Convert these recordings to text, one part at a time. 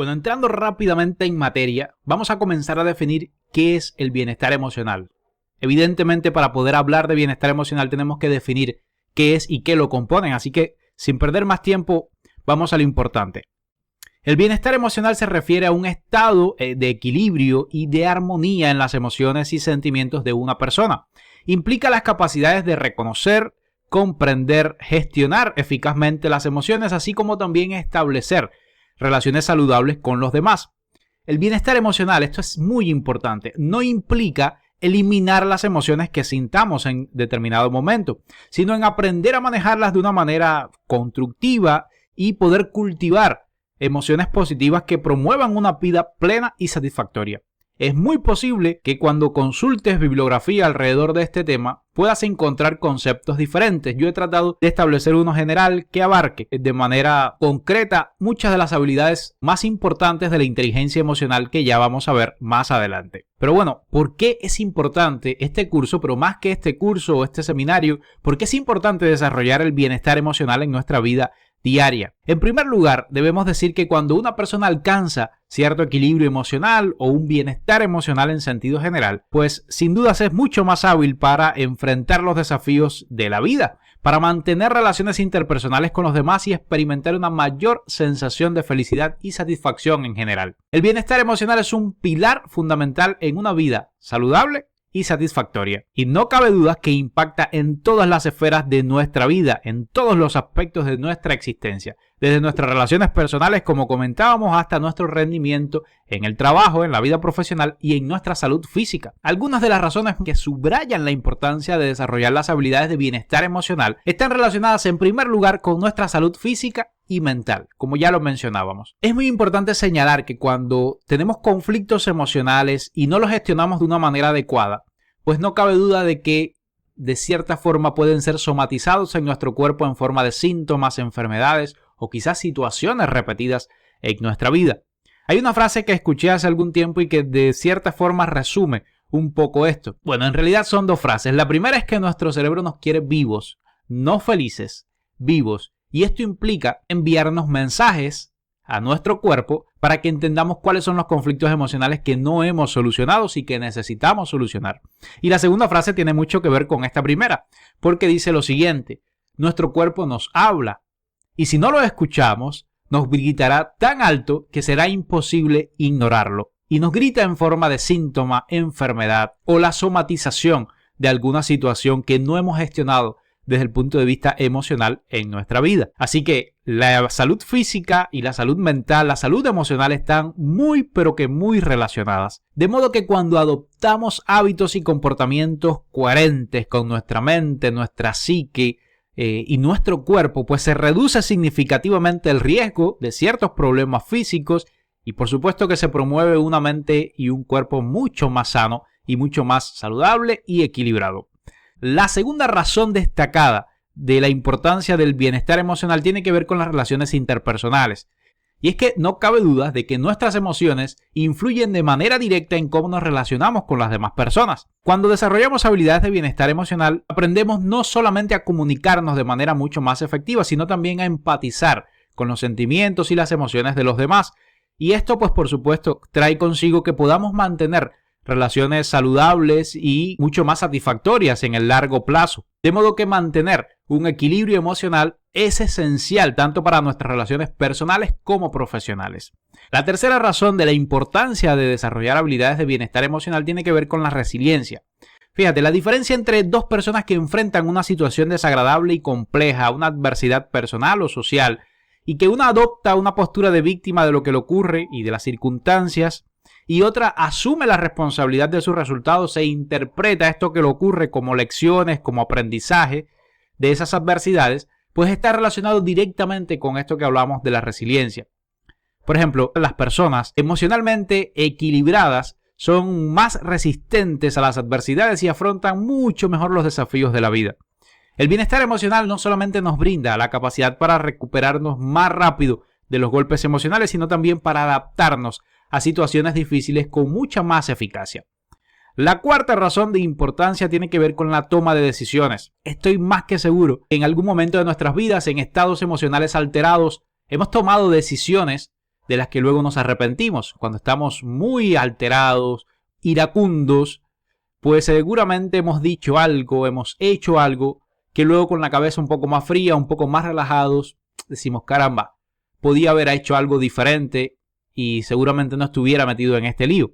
Bueno, entrando rápidamente en materia, vamos a comenzar a definir qué es el bienestar emocional. Evidentemente, para poder hablar de bienestar emocional tenemos que definir qué es y qué lo componen, así que sin perder más tiempo, vamos a lo importante. El bienestar emocional se refiere a un estado de equilibrio y de armonía en las emociones y sentimientos de una persona. Implica las capacidades de reconocer, comprender, gestionar eficazmente las emociones, así como también establecer relaciones saludables con los demás. El bienestar emocional, esto es muy importante, no implica eliminar las emociones que sintamos en determinado momento, sino en aprender a manejarlas de una manera constructiva y poder cultivar emociones positivas que promuevan una vida plena y satisfactoria. Es muy posible que cuando consultes bibliografía alrededor de este tema puedas encontrar conceptos diferentes. Yo he tratado de establecer uno general que abarque de manera concreta muchas de las habilidades más importantes de la inteligencia emocional que ya vamos a ver más adelante. Pero bueno, ¿por qué es importante este curso? Pero más que este curso o este seminario, ¿por qué es importante desarrollar el bienestar emocional en nuestra vida diaria? En primer lugar, debemos decir que cuando una persona alcanza cierto equilibrio emocional o un bienestar emocional en sentido general, pues sin dudas es mucho más hábil para enfrentar los desafíos de la vida, para mantener relaciones interpersonales con los demás y experimentar una mayor sensación de felicidad y satisfacción en general. El bienestar emocional es un pilar fundamental en una vida saludable y satisfactoria. Y no cabe duda que impacta en todas las esferas de nuestra vida, en todos los aspectos de nuestra existencia, desde nuestras relaciones personales, como comentábamos, hasta nuestro rendimiento en el trabajo, en la vida profesional y en nuestra salud física. Algunas de las razones que subrayan la importancia de desarrollar las habilidades de bienestar emocional están relacionadas en primer lugar con nuestra salud física y mental, como ya lo mencionábamos. Es muy importante señalar que cuando tenemos conflictos emocionales y no los gestionamos de una manera adecuada, pues no cabe duda de que de cierta forma pueden ser somatizados en nuestro cuerpo en forma de síntomas, enfermedades o quizás situaciones repetidas en nuestra vida. Hay una frase que escuché hace algún tiempo y que de cierta forma resume un poco esto. Bueno, en realidad son dos frases. La primera es que nuestro cerebro nos quiere vivos, no felices, vivos. Y esto implica enviarnos mensajes a nuestro cuerpo para que entendamos cuáles son los conflictos emocionales que no hemos solucionado y que necesitamos solucionar. Y la segunda frase tiene mucho que ver con esta primera, porque dice lo siguiente: nuestro cuerpo nos habla y si no lo escuchamos, nos gritará tan alto que será imposible ignorarlo. Y nos grita en forma de síntoma, enfermedad o la somatización de alguna situación que no hemos gestionado desde el punto de vista emocional en nuestra vida. Así que la salud física y la salud mental, la salud emocional están muy pero que muy relacionadas. De modo que cuando adoptamos hábitos y comportamientos coherentes con nuestra mente, nuestra psique y nuestro cuerpo, pues se reduce significativamente el riesgo de ciertos problemas físicos y por supuesto que se promueve una mente y un cuerpo mucho más sano y mucho más saludable y equilibrado. La segunda razón destacada de la importancia del bienestar emocional tiene que ver con las relaciones interpersonales. Y es que no cabe duda de que nuestras emociones influyen de manera directa en cómo nos relacionamos con las demás personas. Cuando desarrollamos habilidades de bienestar emocional, aprendemos no solamente a comunicarnos de manera mucho más efectiva, sino también a empatizar con los sentimientos y las emociones de los demás. Y esto, pues por supuesto, trae consigo que podamos mantener relaciones saludables y mucho más satisfactorias en el largo plazo. De modo que mantener un equilibrio emocional es esencial tanto para nuestras relaciones personales como profesionales. La tercera razón de la importancia de desarrollar habilidades de bienestar emocional tiene que ver con la resiliencia. Fíjate, la diferencia entre dos personas que enfrentan una situación desagradable y compleja, una adversidad personal o social, y que una adopta una postura de víctima de lo que le ocurre y de las circunstancias, y otra asume la responsabilidad de sus resultados e interpreta esto que le ocurre como lecciones, como aprendizaje de esas adversidades, pues está relacionado directamente con esto que hablamos de la resiliencia. Por ejemplo, las personas emocionalmente equilibradas son más resistentes a las adversidades y afrontan mucho mejor los desafíos de la vida. El bienestar emocional no solamente nos brinda la capacidad para recuperarnos más rápido de los golpes emocionales, sino también para adaptarnos a situaciones difíciles con mucha más eficacia. La cuarta razón de importancia tiene que ver con la toma de decisiones. Estoy más que seguro que en algún momento de nuestras vidas, en estados emocionales alterados, hemos tomado decisiones de las que luego nos arrepentimos. Cuando estamos muy alterados, iracundos, pues seguramente hemos dicho algo, hemos hecho algo, que luego con la cabeza un poco más fría, un poco más relajados, decimos, caramba, podía haber hecho algo diferente y seguramente no estuviera metido en este lío.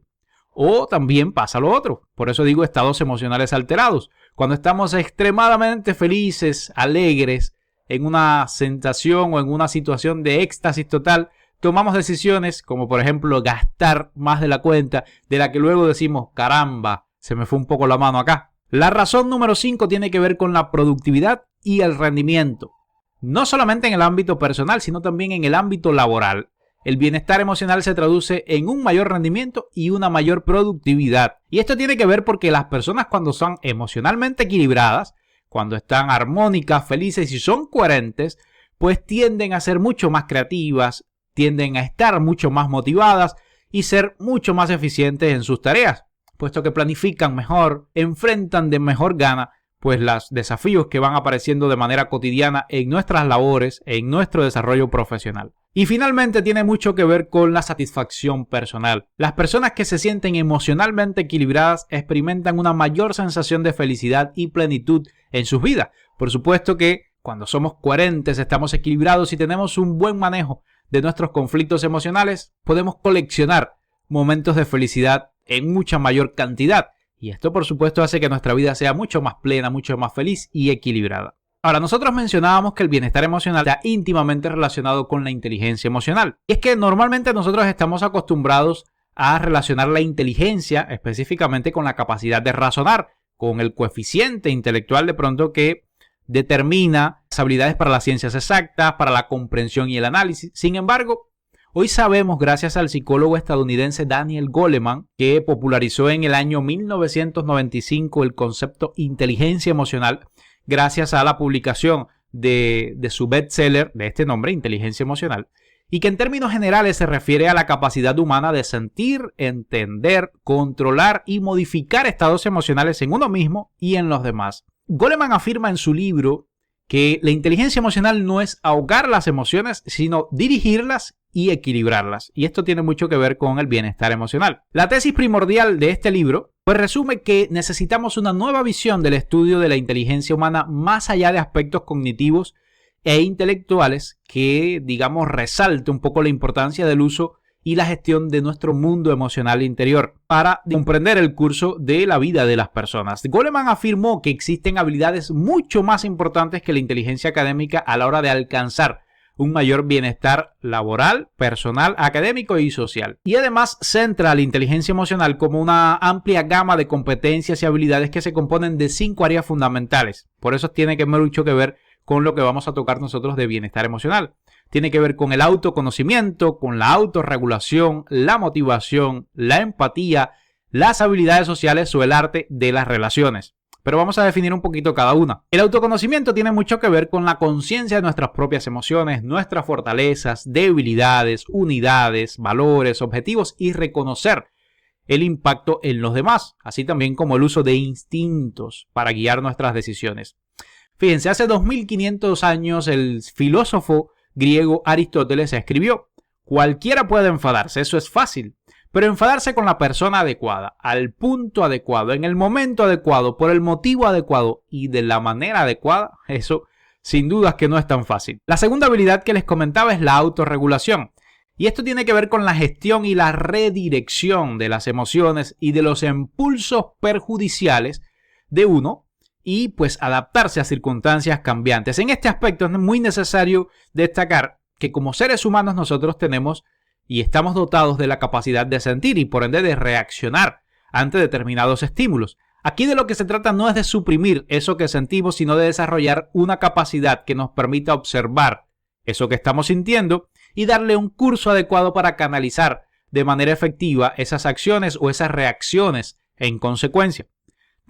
O también pasa lo otro, por eso digo estados emocionales alterados. Cuando estamos extremadamente felices, alegres, en una sensación o en una situación de éxtasis total, tomamos decisiones como por ejemplo gastar más de la cuenta, de la que luego decimos, caramba, se me fue un poco la mano acá. La razón número 5 tiene que ver con la productividad y el rendimiento. No solamente en el ámbito personal, sino también en el ámbito laboral. El bienestar emocional se traduce en un mayor rendimiento y una mayor productividad. Y esto tiene que ver porque las personas cuando son emocionalmente equilibradas, cuando están armónicas, felices y son coherentes, pues tienden a ser mucho más creativas, tienden a estar mucho más motivadas y ser mucho más eficientes en sus tareas, puesto que planifican mejor, enfrentan de mejor gana pues los desafíos que van apareciendo de manera cotidiana en nuestras labores, en nuestro desarrollo profesional. Y finalmente tiene mucho que ver con la satisfacción personal. Las personas que se sienten emocionalmente equilibradas experimentan una mayor sensación de felicidad y plenitud en sus vidas. Por supuesto que cuando somos coherentes, estamos equilibrados y tenemos un buen manejo de nuestros conflictos emocionales, podemos coleccionar momentos de felicidad en mucha mayor cantidad. Y esto, por supuesto, hace que nuestra vida sea mucho más plena, mucho más feliz y equilibrada. Ahora, nosotros mencionábamos que el bienestar emocional está íntimamente relacionado con la inteligencia emocional. Y es que normalmente nosotros estamos acostumbrados a relacionar la inteligencia específicamente con la capacidad de razonar, con el coeficiente intelectual de pronto que determina las habilidades para las ciencias exactas, para la comprensión y el análisis. Sin embargo, hoy sabemos, gracias al psicólogo estadounidense Daniel Goleman, que popularizó en el año 1995 el concepto inteligencia emocional, gracias a la publicación de su bestseller de este nombre, Inteligencia Emocional, y que en términos generales se refiere a la capacidad humana de sentir, entender, controlar y modificar estados emocionales en uno mismo y en los demás. Goleman afirma en su libro que la inteligencia emocional no es ahogar las emociones, sino dirigirlas y equilibrarlas. Y esto tiene mucho que ver con el bienestar emocional. La tesis primordial de este libro pues resume que necesitamos una nueva visión del estudio de la inteligencia humana más allá de aspectos cognitivos e intelectuales que, digamos, resalte un poco la importancia del uso y la gestión de nuestro mundo emocional interior para comprender el curso de la vida de las personas. Goleman afirmó que existen habilidades mucho más importantes que la inteligencia académica a la hora de alcanzar un mayor bienestar laboral, personal, académico y social. Y además centra la inteligencia emocional como una amplia gama de competencias y habilidades que se componen de 5 áreas fundamentales. Por eso tiene mucho que ver con lo que vamos a tocar nosotros de bienestar emocional. Tiene que ver con el autoconocimiento, con la autorregulación, la motivación, la empatía, las habilidades sociales o el arte de las relaciones. Pero vamos a definir un poquito cada una. El autoconocimiento tiene mucho que ver con la conciencia de nuestras propias emociones, nuestras fortalezas, debilidades, unidades, valores, objetivos y reconocer el impacto en los demás, así también como el uso de instintos para guiar nuestras decisiones. Fíjense, hace 2500 años el filósofo griego Aristóteles escribió: cualquiera puede enfadarse, eso es fácil, pero enfadarse con la persona adecuada, al punto adecuado, en el momento adecuado, por el motivo adecuado y de la manera adecuada, eso sin dudas que no es tan fácil. La segunda habilidad que les comentaba es la autorregulación. Y esto tiene que ver con la gestión y la redirección de las emociones y de los impulsos perjudiciales de uno, y pues adaptarse a circunstancias cambiantes. En este aspecto es muy necesario destacar que como seres humanos nosotros tenemos y estamos dotados de la capacidad de sentir y por ende de reaccionar ante determinados estímulos. Aquí de lo que se trata no es de suprimir eso que sentimos, sino de desarrollar una capacidad que nos permita observar eso que estamos sintiendo y darle un curso adecuado para canalizar de manera efectiva esas acciones o esas reacciones en consecuencia.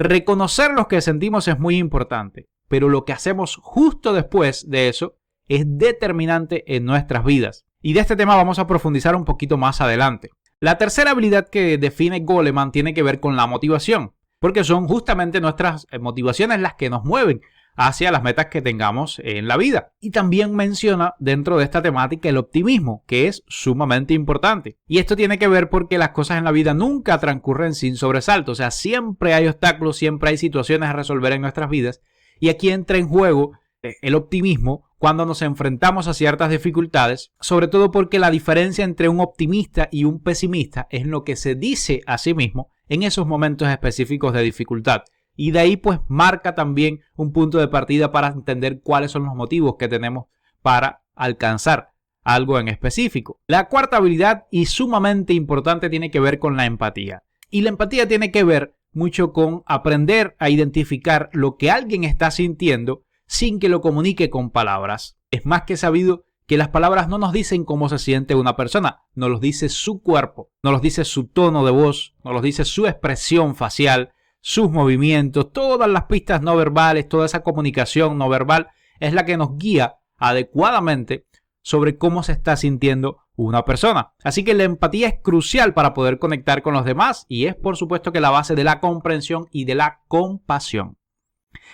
Reconocer lo que sentimos es muy importante, pero lo que hacemos justo después de eso es determinante en nuestras vidas. Y de este tema vamos a profundizar un poquito más adelante. La tercera habilidad que define Goleman tiene que ver con la motivación, porque son justamente nuestras motivaciones las que nos mueven hacia las metas que tengamos en la vida. Y también menciona dentro de esta temática el optimismo, que es sumamente importante. Y esto tiene que ver porque las cosas en la vida nunca transcurren sin sobresaltos. O sea, siempre hay obstáculos, siempre hay situaciones a resolver en nuestras vidas. Y aquí entra en juego el optimismo cuando nos enfrentamos a ciertas dificultades, sobre todo porque la diferencia entre un optimista y un pesimista es lo que se dice a sí mismo en esos momentos específicos de dificultad. Y de ahí pues marca también un punto de partida para entender cuáles son los motivos que tenemos para alcanzar algo en específico. La cuarta habilidad y sumamente importante tiene que ver con la empatía. Y la empatía tiene que ver mucho con aprender a identificar lo que alguien está sintiendo sin que lo comunique con palabras. Es más que sabido que las palabras no nos dicen cómo se siente una persona, nos los dice su cuerpo, nos los dice su tono de voz, nos los dice su expresión facial, sus movimientos, todas las pistas no verbales, toda esa comunicación no verbal es la que nos guía adecuadamente sobre cómo se está sintiendo una persona. Así que la empatía es crucial para poder conectar con los demás y es por supuesto que la base de la comprensión y de la compasión.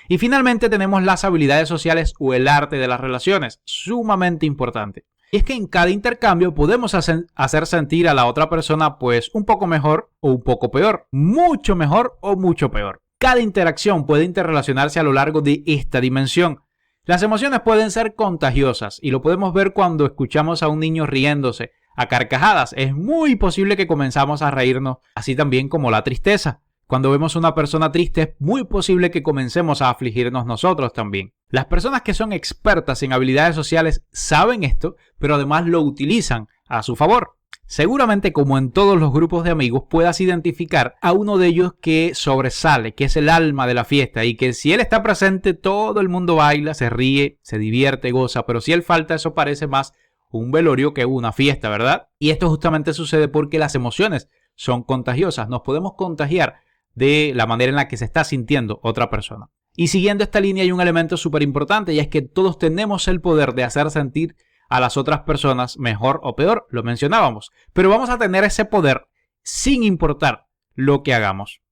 Y finalmente tenemos las habilidades sociales o el arte de las relaciones, sumamente importante. Y es que en cada intercambio podemos hacer sentir a la otra persona pues un poco mejor o un poco peor, mucho mejor o mucho peor. Cada interacción puede interrelacionarse a lo largo de esta dimensión. Las emociones pueden ser contagiosas y lo podemos ver cuando escuchamos a un niño riéndose a carcajadas. Es muy posible que comenzamos a reírnos, así también como la tristeza. Cuando vemos a una persona triste es muy posible que comencemos a afligirnos nosotros también. Las personas que son expertas en habilidades sociales saben esto, pero además lo utilizan a su favor. Seguramente, como en todos los grupos de amigos, puedas identificar a uno de ellos que sobresale, que es el alma de la fiesta y que si él está presente todo el mundo baila, se ríe, se divierte, goza, pero si él falta eso parece más un velorio que una fiesta, ¿verdad? Y esto justamente sucede porque las emociones son contagiosas, nos podemos contagiar de la manera en la que se está sintiendo otra persona. Y siguiendo esta línea hay un elemento súper importante y es que todos tenemos el poder de hacer sentir a las otras personas mejor o peor, lo mencionábamos, pero vamos a tener ese poder sin importar lo que hagamos,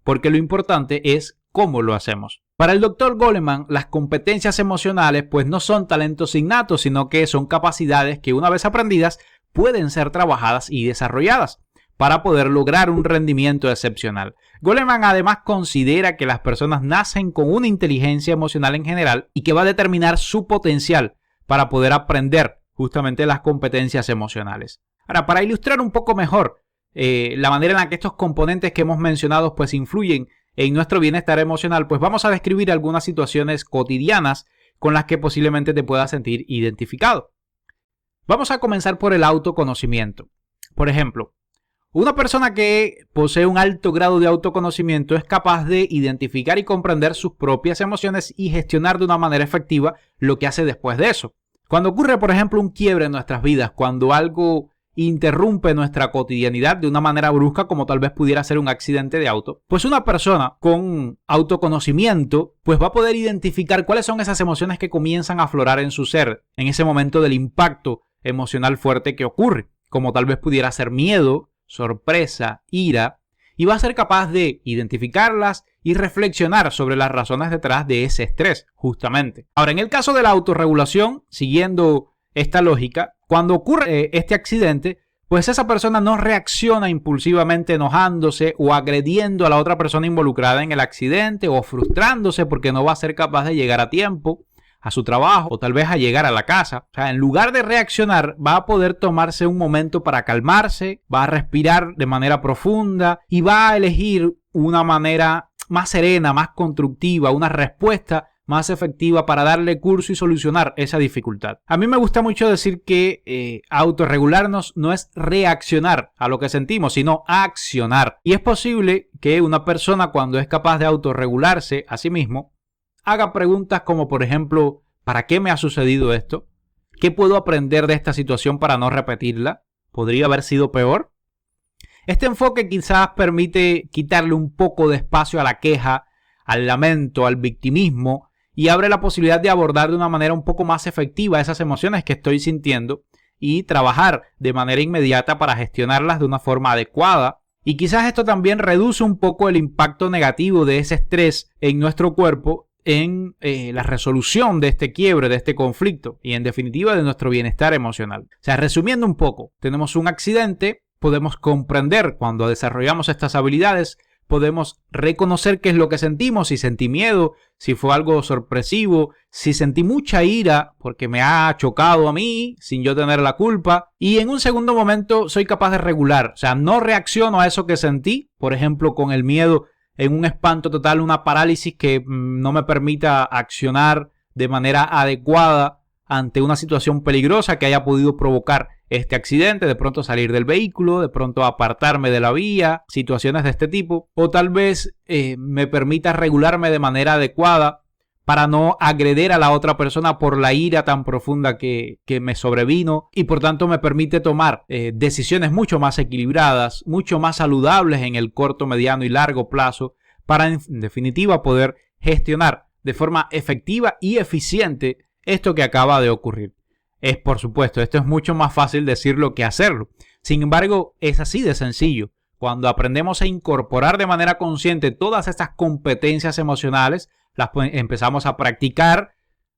porque lo importante es cómo lo hacemos. Para el Dr. Goleman, las competencias emocionales pues no son talentos innatos, sino que son capacidades que una vez aprendidas pueden ser trabajadas y desarrolladas para poder lograr un rendimiento excepcional. Goleman además considera que las personas nacen con una inteligencia emocional en general y que va a determinar su potencial para poder aprender justamente las competencias emocionales. Ahora, para ilustrar un poco mejor la manera en la que estos componentes que hemos mencionado pues influyen en nuestro bienestar emocional, pues vamos a describir algunas situaciones cotidianas con las que posiblemente te puedas sentir identificado. Vamos a comenzar por el autoconocimiento. Por ejemplo, una persona que posee un alto grado de autoconocimiento es capaz de identificar y comprender sus propias emociones y gestionar de una manera efectiva lo que hace después de eso. Cuando ocurre, por ejemplo, un quiebre en nuestras vidas, cuando algo interrumpe nuestra cotidianidad de una manera brusca, como tal vez pudiera ser un accidente de auto, pues una persona con autoconocimiento pues va a poder identificar cuáles son esas emociones que comienzan a aflorar en su ser en ese momento del impacto emocional fuerte que ocurre, como tal vez pudiera ser miedo, sorpresa, ira, y va a ser capaz de identificarlas y reflexionar sobre las razones detrás de ese estrés, justamente. Ahora, en el caso de la autorregulación, siguiendo esta lógica, cuando ocurre este accidente, pues esa persona no reacciona impulsivamente enojándose o agrediendo a la otra persona involucrada en el accidente o frustrándose porque no va a ser capaz de llegar a tiempo a su trabajo o tal vez a llegar a la casa. O sea, en lugar de reaccionar, va a poder tomarse un momento para calmarse, va a respirar de manera profunda y va a elegir una manera más serena, más constructiva, una respuesta más efectiva para darle curso y solucionar esa dificultad. A mí me gusta mucho decir que autorregularnos no es reaccionar a lo que sentimos, sino accionar. Y es posible que una persona, cuando es capaz de autorregularse a sí mismo, haga preguntas como, por ejemplo, ¿para qué me ha sucedido esto? ¿Qué puedo aprender de esta situación para no repetirla? ¿Podría haber sido peor? Este enfoque quizás permite quitarle un poco de espacio a la queja, al lamento, al victimismo, y abre la posibilidad de abordar de una manera un poco más efectiva esas emociones que estoy sintiendo y trabajar de manera inmediata para gestionarlas de una forma adecuada. Y quizás esto también reduce un poco el impacto negativo de ese estrés en nuestro cuerpo en la resolución de este quiebre, de este conflicto y en definitiva de nuestro bienestar emocional. O sea, resumiendo un poco, tenemos un accidente, podemos comprender cuando desarrollamos estas habilidades, podemos reconocer qué es lo que sentimos, si sentí miedo, si fue algo sorpresivo, si sentí mucha ira porque me ha chocado a mí sin yo tener la culpa. Y en un segundo momento soy capaz de regular, o sea, no reacciono a eso que sentí, por ejemplo, con el miedo en un espanto total, una parálisis que no me permita accionar de manera adecuada ante una situación peligrosa que haya podido provocar este accidente, de pronto salir del vehículo, de pronto apartarme de la vía, situaciones de este tipo, o tal vez me permita regularme de manera adecuada para no agredir a la otra persona por la ira tan profunda que me sobrevino y por tanto me permite tomar decisiones mucho más equilibradas, mucho más saludables en el corto, mediano y largo plazo para en definitiva poder gestionar de forma efectiva y eficiente esto que acaba de ocurrir. Es por supuesto, esto es mucho más fácil decirlo que hacerlo. Sin embargo, es así de sencillo. Cuando aprendemos a incorporar de manera consciente todas estas competencias emocionales, las empezamos a practicar,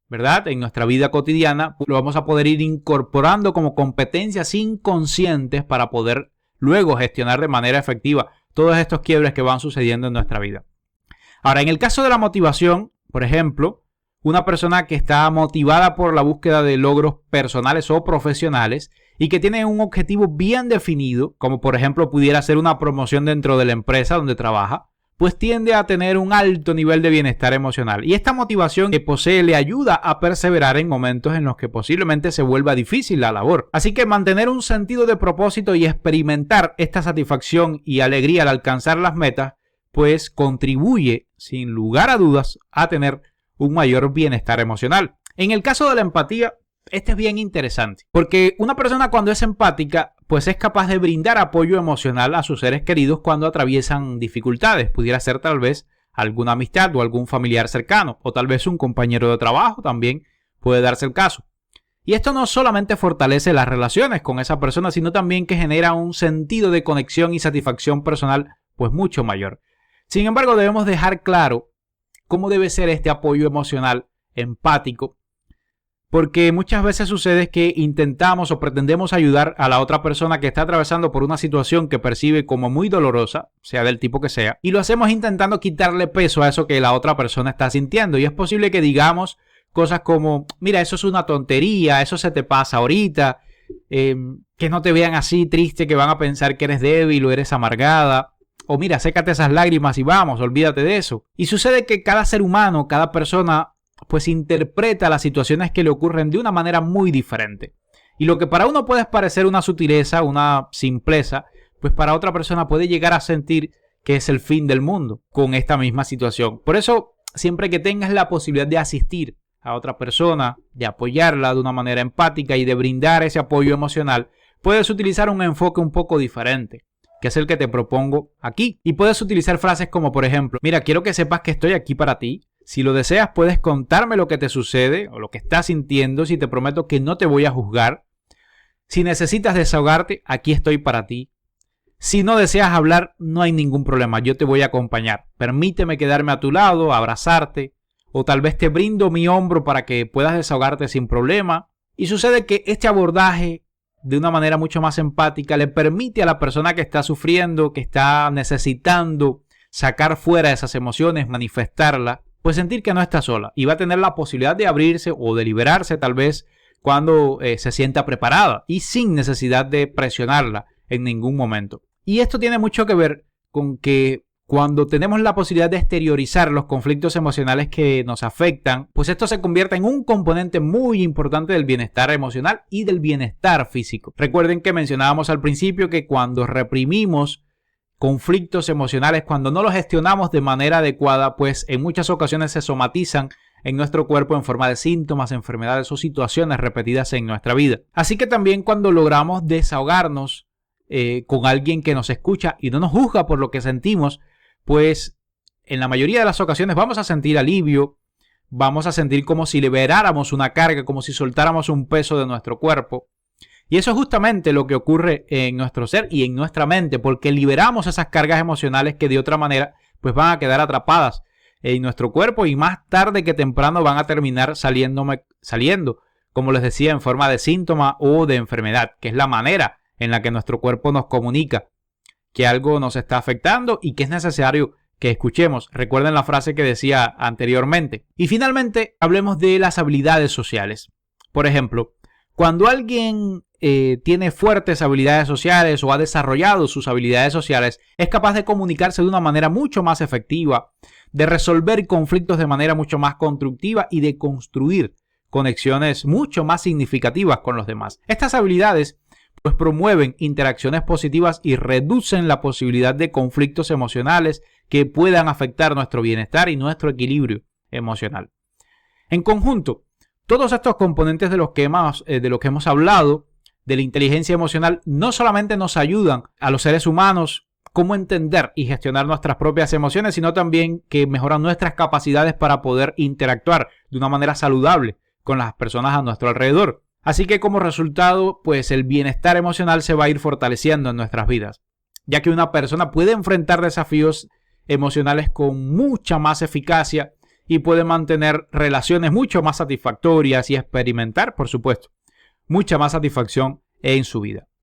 ¿verdad? En nuestra vida cotidiana, lo vamos a poder ir incorporando como competencias inconscientes para poder luego gestionar de manera efectiva todos estos quiebres que van sucediendo en nuestra vida. Ahora, en el caso de la motivación, por ejemplo, una persona que está motivada por la búsqueda de logros personales o profesionales y que tiene un objetivo bien definido, como por ejemplo pudiera ser una promoción dentro de la empresa donde trabaja, pues tiende a tener un alto nivel de bienestar emocional. Y esta motivación que posee le ayuda a perseverar en momentos en los que posiblemente se vuelva difícil la labor. Así que mantener un sentido de propósito y experimentar esta satisfacción y alegría al alcanzar las metas, pues contribuye sin lugar a dudas a tener un mayor bienestar emocional. En el caso de la empatía, este es bien interesante, porque una persona cuando es empática, pues es capaz de brindar apoyo emocional a sus seres queridos cuando atraviesan dificultades. Pudiera ser tal vez alguna amistad o algún familiar cercano, o tal vez un compañero de trabajo también puede darse el caso. Y esto no solamente fortalece las relaciones con esa persona, sino también que genera un sentido de conexión y satisfacción personal pues mucho mayor. Sin embargo, debemos dejar claro cómo debe ser este apoyo emocional empático, porque muchas veces sucede que intentamos o pretendemos ayudar a la otra persona que está atravesando por una situación que percibe como muy dolorosa, sea del tipo que sea, y lo hacemos intentando quitarle peso a eso que la otra persona está sintiendo. Y es posible que digamos cosas como, mira, eso es una tontería, eso se te pasa ahorita, que no te vean así triste, que van a pensar que eres débil o eres amargada. O mira, sécate esas lágrimas y vamos, olvídate de eso. Y sucede que cada ser humano, cada persona, pues interpreta las situaciones que le ocurren de una manera muy diferente. Y lo que para uno puede parecer una sutileza, una simpleza, pues para otra persona puede llegar a sentir que es el fin del mundo con esta misma situación. Por eso, siempre que tengas la posibilidad de asistir a otra persona, de apoyarla de una manera empática y de brindar ese apoyo emocional, puedes utilizar un enfoque un poco diferente, que es el que te propongo aquí. Y puedes utilizar frases como, por ejemplo, mira, quiero que sepas que estoy aquí para ti. Si lo deseas, puedes contarme lo que te sucede o lo que estás sintiendo. Si te prometo que no te voy a juzgar. Si necesitas desahogarte, aquí estoy para ti. Si no deseas hablar, no hay ningún problema. Yo te voy a acompañar. Permíteme quedarme a tu lado, abrazarte. O tal vez te brindo mi hombro para que puedas desahogarte sin problema. Y sucede que este abordaje, de una manera mucho más empática, le permite a la persona que está sufriendo, que está necesitando sacar fuera esas emociones, manifestarlas, pues sentir que no está sola y va a tener la posibilidad de abrirse o de liberarse tal vez cuando se sienta preparada y sin necesidad de presionarla en ningún momento. Y esto tiene mucho que ver con que cuando tenemos la posibilidad de exteriorizar los conflictos emocionales que nos afectan, pues esto se convierte en un componente muy importante del bienestar emocional y del bienestar físico. Recuerden que mencionábamos al principio que cuando reprimimos conflictos emocionales, cuando no los gestionamos de manera adecuada, pues en muchas ocasiones se somatizan en nuestro cuerpo en forma de síntomas, enfermedades o situaciones repetidas en nuestra vida. Así que también cuando logramos desahogarnos con alguien que nos escucha y no nos juzga por lo que sentimos, pues en la mayoría de las ocasiones vamos a sentir alivio, vamos a sentir como si liberáramos una carga, como si soltáramos un peso de nuestro cuerpo. Y eso es justamente lo que ocurre en nuestro ser y en nuestra mente, porque liberamos esas cargas emocionales que de otra manera pues van a quedar atrapadas en nuestro cuerpo y más tarde que temprano van a terminar saliendo, como les decía, en forma de síntoma o de enfermedad, que es la manera en la que nuestro cuerpo nos comunica que algo nos está afectando y que es necesario que escuchemos. Recuerden la frase que decía anteriormente. Y finalmente, hablemos de las habilidades sociales. Por ejemplo, cuando alguien tiene fuertes habilidades sociales o ha desarrollado sus habilidades sociales, es capaz de comunicarse de una manera mucho más efectiva, de resolver conflictos de manera mucho más constructiva y de construir conexiones mucho más significativas con los demás. Estas habilidades pues promueven interacciones positivas y reducen la posibilidad de conflictos emocionales que puedan afectar nuestro bienestar y nuestro equilibrio emocional. En conjunto, todos estos componentes de los que hemos hablado de la inteligencia emocional no solamente nos ayudan a los seres humanos cómo entender y gestionar nuestras propias emociones, sino también que mejoran nuestras capacidades para poder interactuar de una manera saludable con las personas a nuestro alrededor. Así que como resultado, pues el bienestar emocional se va a ir fortaleciendo en nuestras vidas, ya que una persona puede enfrentar desafíos emocionales con mucha más eficacia y puede mantener relaciones mucho más satisfactorias y experimentar, por supuesto, mucha más satisfacción en su vida.